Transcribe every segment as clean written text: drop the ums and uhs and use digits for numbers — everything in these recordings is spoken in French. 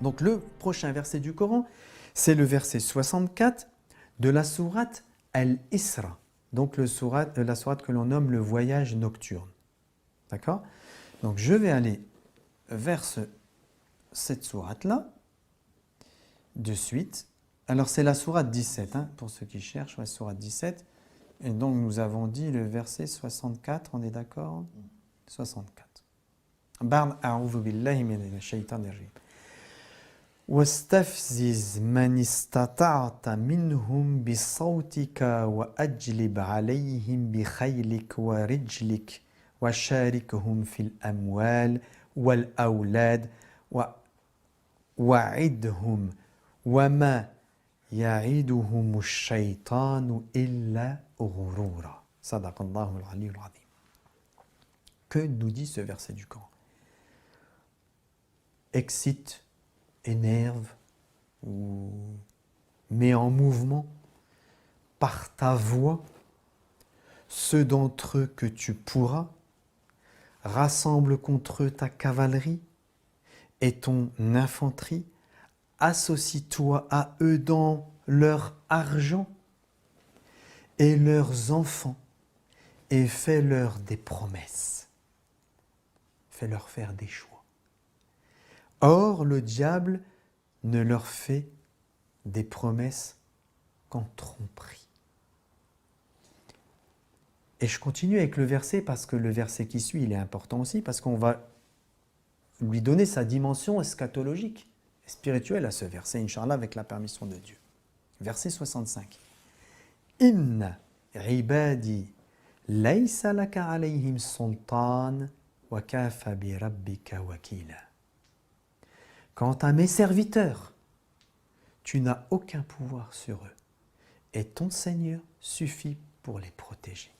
Donc le prochain verset du Coran, c'est le verset 64 de la sourate Al-Isra. Donc la sourate que l'on nomme le voyage nocturne. D'accord? Donc je vais aller vers cette sourate-là, de suite. Alors c'est la sourate 17, hein, pour ceux qui cherchent, la sourate 17. Et donc nous avons dit le verset 64, on est d'accord? 64. Ba'd a'udhu billahi minash shaitanir rajim. واستفزز من استطعت منهم بصوتك وأجلب عليهم بخيلك ورجلك وشاركهم في الأموال والأولاد وعدهم وما يعدهم الشيطان إلا غرورا صدق الله العلي العظيم. Que nous dit ce verset du Coran? Excite, énerve ou met en mouvement par ta voix ceux d'entre eux que tu pourras, rassemble contre eux ta cavalerie et ton infanterie, associe-toi à eux dans leur argent et leurs enfants et fais-leur des promesses. Fais-leur faire des choix. Or, le diable ne leur fait des promesses qu'en tromperie. Et je continue avec le verset parce que le verset qui suit, il est important aussi parce qu'on va lui donner sa dimension eschatologique et spirituelle à ce verset, Inch'Allah, avec la permission de Dieu. Verset 65. Inna ibadi laysa laka alayhim sultan wa kafa bi rabbika wakila. Quant à mes serviteurs, tu n'as aucun pouvoir sur eux et ton Seigneur suffit pour les protéger.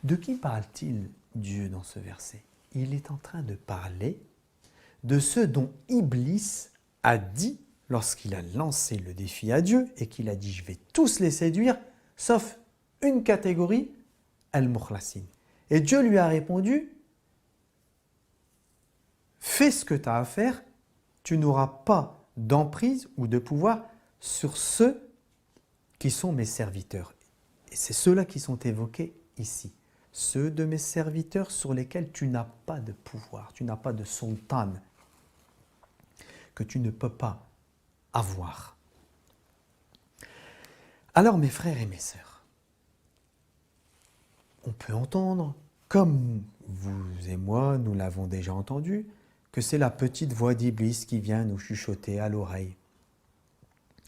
De qui parle-t-il Dieu dans ce verset? Il est en train de parler de ceux dont Iblis a dit, lorsqu'il a lancé le défi à Dieu et qu'il a dit « je vais tous les séduire », sauf une catégorie, al-mukhlasin. Et Dieu lui a répondu « fais ce que tu as à faire, tu n'auras pas d'emprise ou de pouvoir sur ceux qui sont mes serviteurs. » Et c'est ceux-là qui sont évoqués ici. Ceux de mes serviteurs sur lesquels tu n'as pas de pouvoir, tu n'as pas de sultan, que tu ne peux pas avoir. Alors mes frères et mes sœurs, on peut entendre, comme vous et moi, nous l'avons déjà entendu, que c'est la petite voix d'Iblis qui vient nous chuchoter à l'oreille.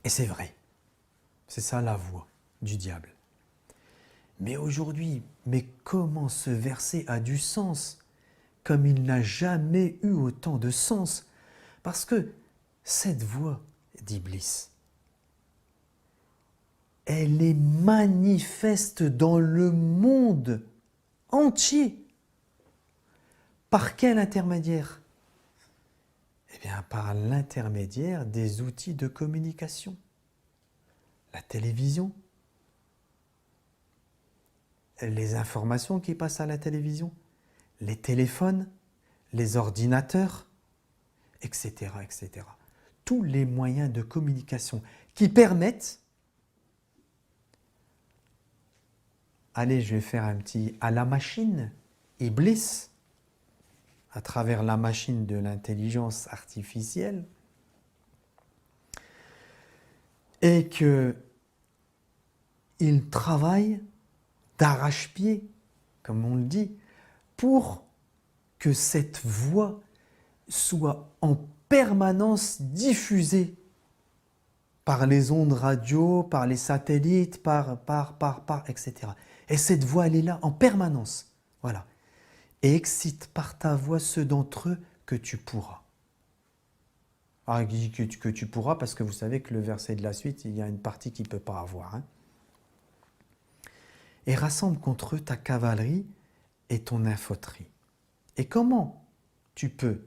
Et c'est vrai, c'est ça la voix du diable. Mais aujourd'hui, mais comment ce verset a du sens, comme il n'a jamais eu autant de sens? Parce que cette voix d'Iblis, elle est manifeste dans le monde entier. Par quel intermédiaire? Eh bien, par l'intermédiaire des outils de communication. La télévision, les informations qui passent à la télévision, les téléphones, les ordinateurs, etc., etc. Tous les moyens de communication qui permettent... Allez, je vais faire un petit à la machine, Iblis, à travers la machine de l'intelligence artificielle, et qu'il travaille d'arrache-pied, comme on le dit, pour que cette voix soit en permanence diffusée par les ondes radio, par les satellites, etc. Et cette voix, elle est là en permanence. Voilà. Et excite par ta voix ceux d'entre eux que tu pourras. Alors, il dit que tu pourras parce que vous savez que le verset de la suite, il y a une partie qu'il ne peut pas avoir. Hein. Et rassemble contre eux ta cavalerie et ton infanterie. Et comment tu peux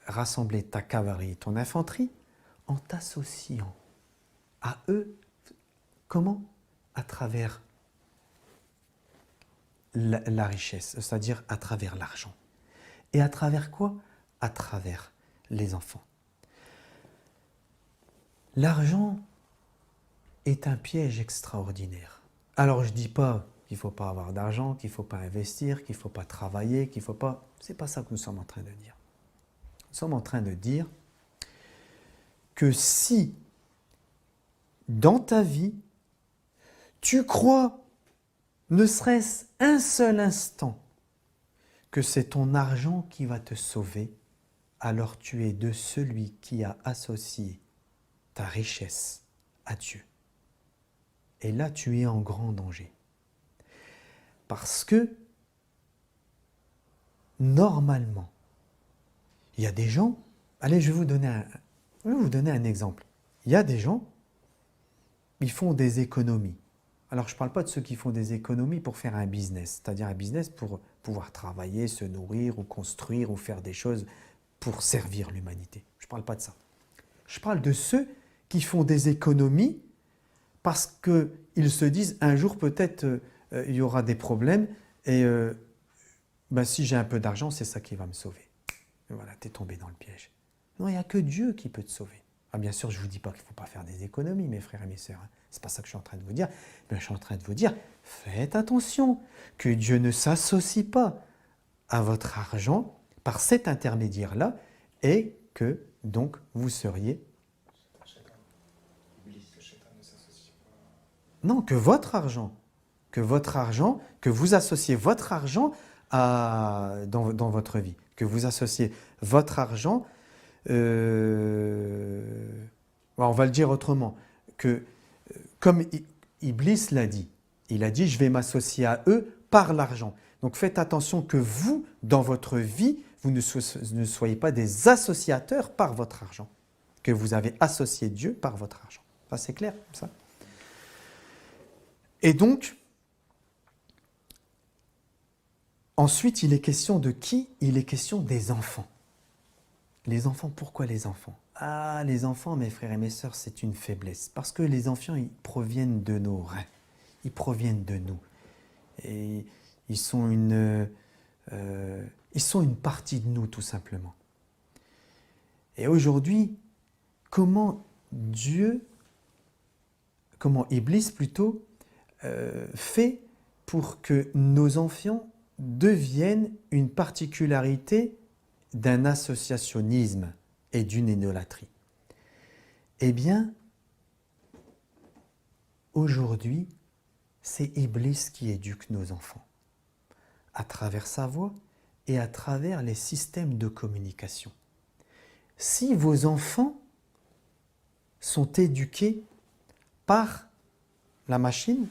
rassembler ta cavalerie et ton infanterie? En t'associant à eux. Comment? À travers la richesse, c'est-à-dire à travers l'argent. Et à travers quoi? À travers les enfants. L'argent est un piège extraordinaire. Alors je ne dis pas qu'il ne faut pas avoir d'argent, qu'il ne faut pas investir, qu'il ne faut pas travailler, qu'il ne faut pas... Ce n'est pas ça que nous sommes en train de dire. Nous sommes en train de dire que si dans ta vie, tu crois, ne serait-ce un seul instant, que c'est ton argent qui va te sauver, alors tu es de celui qui a associé ta richesse à Dieu. Et là, tu es en grand danger. Parce que, normalement, il y a des gens... Allez, je vais vous donner un exemple. Il y a des gens, ils font des économies. Alors, je ne parle pas de ceux qui font des économies pour faire un business, c'est-à-dire un business pour pouvoir travailler, se nourrir ou construire ou faire des choses pour servir l'humanité. Je ne parle pas de ça. Je parle de ceux qui font des économies parce qu'ils se disent un jour peut-être il y aura des problèmes et si j'ai un peu d'argent, c'est ça qui va me sauver. Et voilà, tu es tombé dans le piège. Non, il n'y a que Dieu qui peut te sauver. Ah, bien sûr, je ne vous dis pas qu'il ne faut pas faire des économies, mes frères et mes sœurs. Ce n'est pas ça que je suis en train de vous dire. Mais je suis en train de vous dire, faites attention, que Dieu ne s'associe pas à votre argent par cet intermédiaire-là et que donc vous seriez... Non, que vous associez votre argent dans votre vie, que vous associez votre argent, on va le dire autrement, que comme Iblis l'a dit, il a dit « je vais m'associer à eux par l'argent ». Donc faites attention que vous, dans votre vie, vous ne soyez pas des associateurs par votre argent, que vous avez associé Dieu par votre argent. Ça, c'est clair, comme ça. Et donc, ensuite, il est question de qui? Il est question des enfants. Les enfants, pourquoi les enfants? Ah, les enfants, mes frères et mes sœurs, c'est une faiblesse. Parce que les enfants, ils proviennent de nos reins. Ils proviennent de nous. Et ils sont une partie de nous, tout simplement. Et aujourd'hui, comment Iblis plutôt, fait pour que nos enfants deviennent une particularité d'un associationnisme et d'une idolâtrie. Eh bien, aujourd'hui, c'est Iblis qui éduque nos enfants, à travers sa voix et à travers les systèmes de communication. Si vos enfants sont éduqués par la machine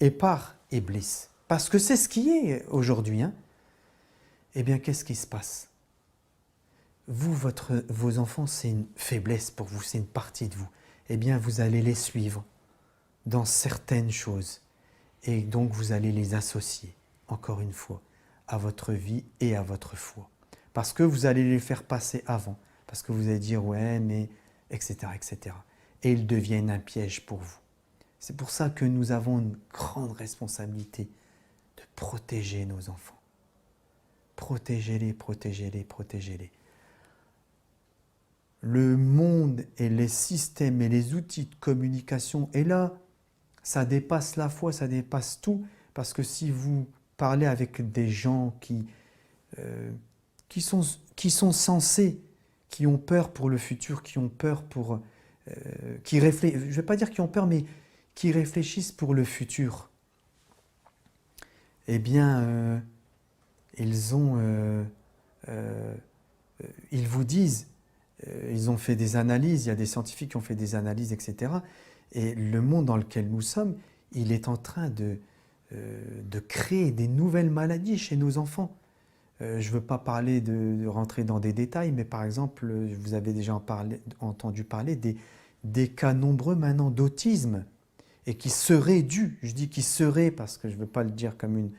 et par Iblis, parce que c'est ce qui est aujourd'hui, eh bien, qu'est-ce qui se passe? Vos enfants, c'est une faiblesse pour vous, c'est une partie de vous. Eh bien, vous allez les suivre dans certaines choses. Et donc, vous allez les associer, encore une fois, à votre vie et à votre foi. Parce que vous allez les faire passer avant. Parce que vous allez dire, ouais, mais, etc., etc. Et ils deviennent un piège pour vous. C'est pour ça que nous avons une grande responsabilité de protéger nos enfants. Protégez-les, protégez-les, protégez-les. Le monde et les systèmes et les outils de communication, et là, ça dépasse la foi, ça dépasse tout, parce que si vous parlez avec des gens qui sont sensés, qui ont peur pour le futur, qui ont peur pour... je ne vais pas dire qui ont peur, mais qui réfléchissent pour le futur, eh bien, ils vous disent, ils ont fait des analyses, il y a des scientifiques qui ont fait des analyses, etc. Et le monde dans lequel nous sommes, il est en train de créer des nouvelles maladies chez nos enfants. Je ne veux pas parler de rentrer dans des détails, mais par exemple, vous avez déjà entendu parler des cas nombreux maintenant d'autisme, et qui seraient dus, je dis qui seraient parce que je ne veux pas le dire comme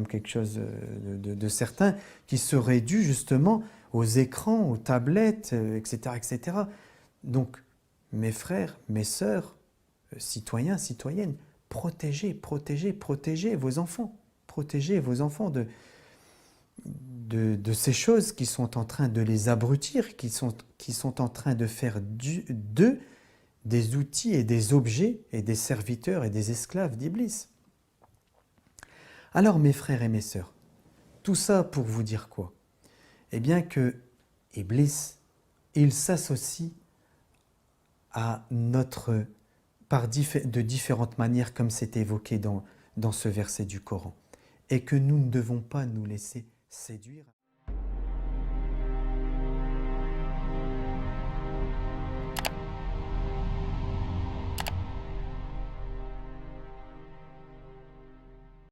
quelque chose de certain, qui seraient dus justement aux écrans, aux tablettes, etc., etc. Donc, mes frères, mes sœurs, citoyens, citoyennes, protégez vos enfants. Protégez vos enfants de ces choses qui sont en train de les abrutir, qui sont en train de faire d'eux des outils et des objets et des serviteurs et des esclaves d'Iblis. Alors mes frères et mes sœurs, tout ça pour vous dire quoi? Eh bien que Iblis, il s'associe à notre, de différentes manières comme c'est évoqué dans ce verset du Coran, et que nous ne devons pas nous laisser séduire.